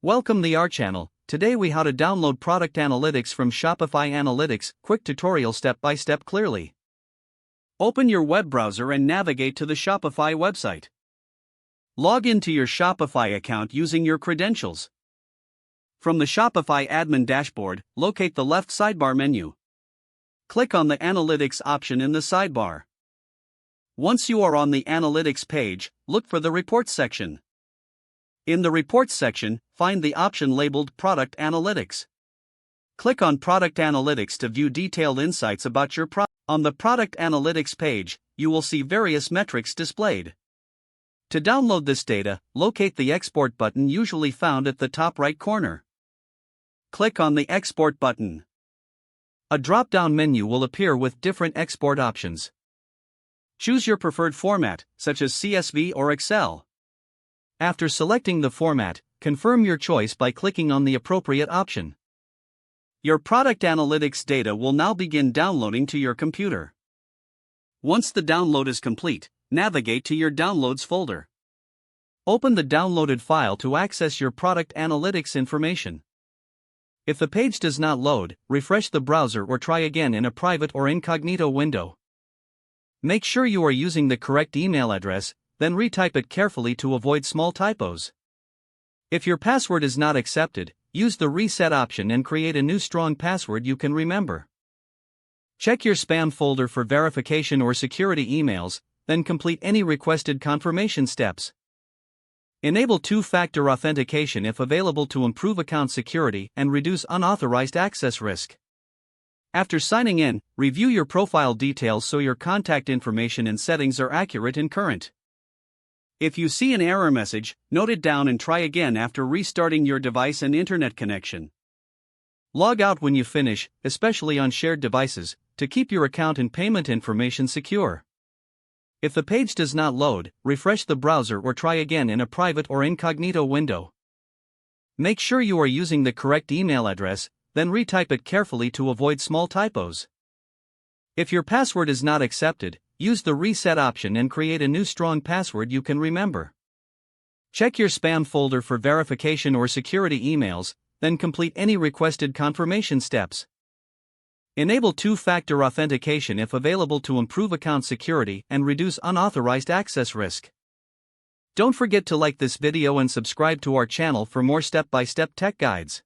Welcome to our channel. Today we how to download product analytics from Shopify Analytics, quick tutorial step by step clearly. Open your web browser and navigate to the Shopify website. Log into your Shopify account using your credentials. From the Shopify admin dashboard, locate the left sidebar menu. Click on the Analytics option in the sidebar. Once you are on the Analytics page, look for the Reports section. In the Reports section, find the option labeled Product Analytics. Click on Product Analytics to view detailed insights about your product. On the Product Analytics page, you will see various metrics displayed. To download this data, locate the Export button usually found at the top right corner. Click on the Export button. A drop-down menu will appear with different export options. Choose your preferred format, such as CSV or Excel. After selecting the format, confirm your choice by clicking on the appropriate option. Your product analytics data will now begin downloading to your computer. Once the download is complete, navigate to your Downloads folder. Open the downloaded file to access your product analytics information. If the page does not load, refresh the browser or try again in a private or incognito window. Make sure you are using the correct email address, then retype it carefully to avoid small typos. If your password is not accepted, use the reset option and create a new strong password you can remember. Check your spam folder for verification or security emails, then complete any requested confirmation steps. Enable two-factor authentication if available to improve account security and reduce unauthorized access risk. After signing in, review your profile details so your contact information and settings are accurate and current. If you see an error message, note it down and try again after restarting your device and internet connection. Log out when you finish, especially on shared devices, to keep your account and payment information secure. If the page does not load, refresh the browser or try again in a private or incognito window. Make sure you are using the correct email address, then retype it carefully to avoid small typos. If your password is not accepted, use the reset option and create a new strong password you can remember. Check your spam folder for verification or security emails, then complete any requested confirmation steps. Enable two-factor authentication if available to improve account security and reduce unauthorized access risk. Don't forget to like this video and subscribe to our channel for more step-by-step tech guides.